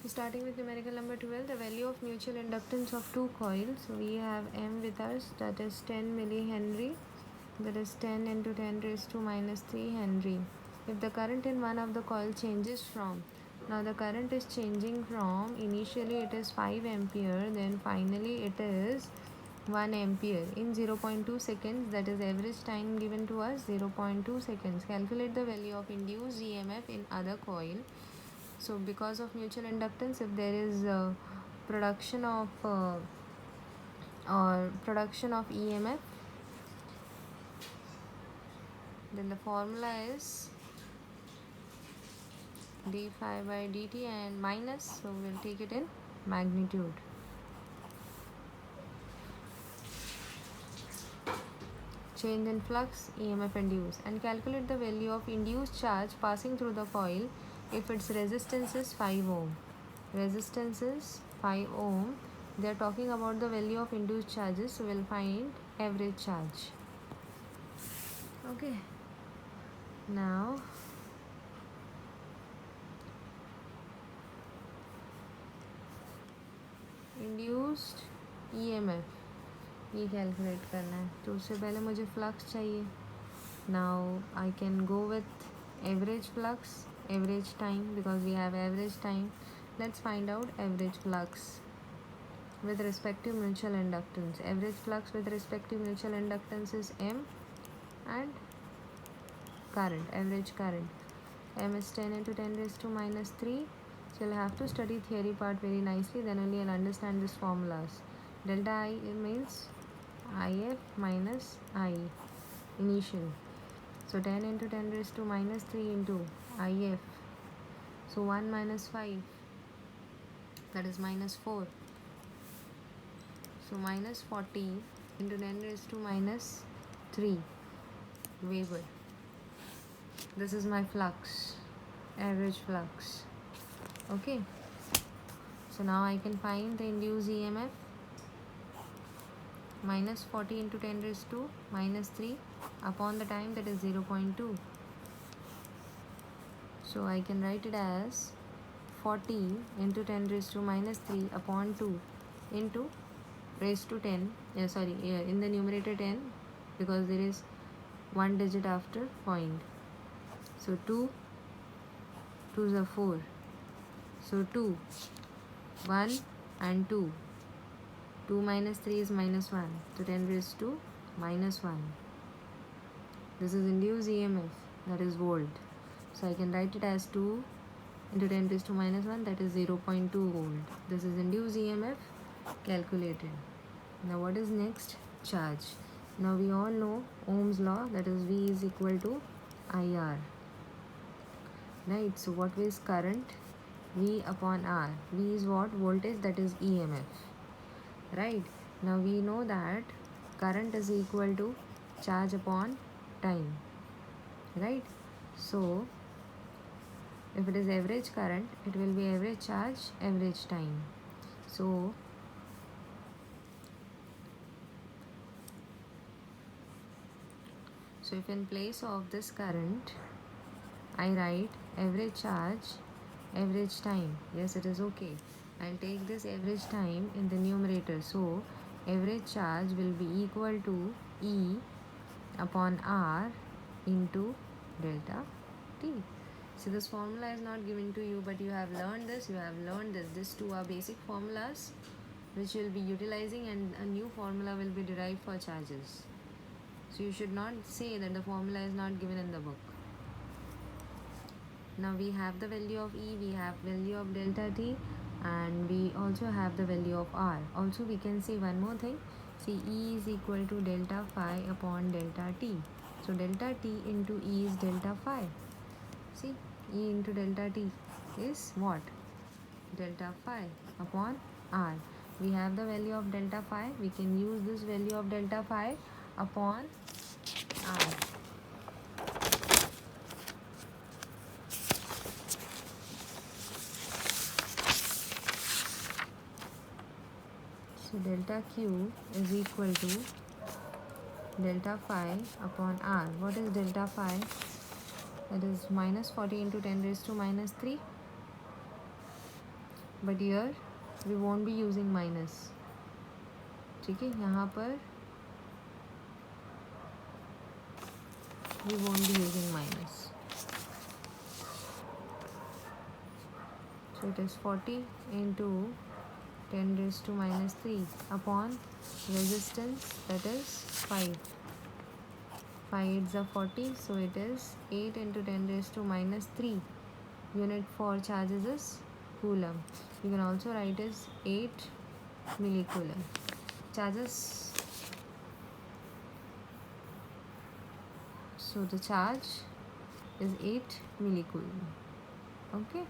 Starting with numerical number 12, the value of mutual inductance of two coils. So we have M with us, that is 10 millihenry, that is 10 into 10 raised to minus 3 Henry. If the current in one of the coil changes from, now the current is changing from, initially it is 5 ampere, then finally it is 1 ampere in 0.2 seconds, that is average time given to us 0.2 seconds. Calculate the value of induced EMF in other coil. So because of mutual inductance, if there is production of EMF, then the formula is d phi by dt and minus, so we'll take it in magnitude. Change in flux, EMF induced, and calculate the value of induced charge passing through the coil if its resistance is 5 ohm. Resistance is 5 ohm. They are talking about the value of induced charges, so we'll find average charge. Okay. Now induced EMF ये calculate करना है, तो उससे पहले मुझे flux चाहिए. Now I can go with average flux, average time, because we have average time. Let's find out average flux with respect to mutual inductance. Average flux with respect to mutual inductance is M, and current, average current. M is 10 into 10 raised to minus 3. So you'll have to study theory part very nicely, then only you'll understand these formulas. Delta I means IF minus I initial. So 10 into 10 raised to minus 3 into IF. So 1 minus 5, that is minus 4. So minus 40 into 10 raised to minus 3 Weber. This is my flux, average flux. Okay. So now I can find the induced EMF. Minus 40 into 10 raised to minus 3 upon the time, that is 0.2. So I can write it as 40 into 10 raised to minus 3 upon 2 into raised to 10. In the numerator 10, because there is one digit after point. So 2 2s are 4. So 2, 1 and 2. 2 minus 3 is minus 1. So 10 raised to minus 1. This is induced EMF, that is volt. So I can write it as 2 into 10 raised to minus 1, that is 0.2 volt. This is induced EMF calculated. Now what is next? Charge. Now we all know Ohm's law, that is V is equal to IR. Right, so what is current? V upon R. V is what? Voltage, that is EMF. Right, now we know that current is equal to charge upon time. Right, so if it is average current, it will be average charge, average time. So if in place of this current I write average charge, average time, yes, it is okay. I'll take this average time in the numerator. So average charge will be equal to E upon R into delta T. So this formula is not given to you, but you have learned this, These two are basic formulas which you will be utilizing, and a new formula will be derived for charges. So you should not say that the formula is not given in the book. Now we have the value of E, we have value of delta T, and we also have the value of R. Also we can say one more thing. See, E is equal to delta phi upon delta T. So delta T into E is delta phi. See, E into delta T is what? Delta phi upon R. We have the value of delta phi. We can use this value of delta phi upon R. So delta Q is equal to delta phi upon R. What is delta phi? That is minus 40 into 10 raised to minus 3. But here we won't be using minus. ठीक है, यहाँ पर we won't be using minus. So it is 40 into 10 raised to minus 3 upon resistance, that is 5. 5 8s are 40, so it is 8 into 10 raised to minus 3. Unit for charges is coulomb. You can also write as 8 millicoulomb. Charges, so the charge is 8 millicoulomb. Okay.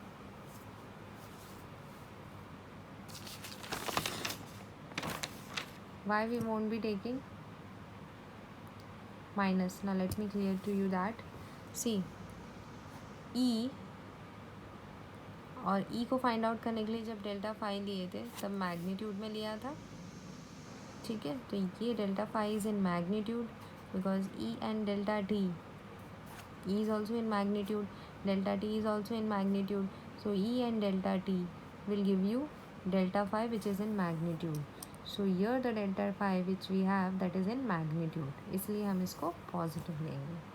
Why we won't be taking minus? Now let me clear to you that. See, E और E को find out करने के लिए जब delta five लिए थे तब magnitude में लिया था. ठीक है, तो ये delta five is in magnitude because E and delta T, E is also in magnitude, delta T is also in magnitude, so E and delta T will give you delta phi which is in magnitude. So here the delta phi which we have that is in magnitude, इसलिए हम इसको positive लेंगे.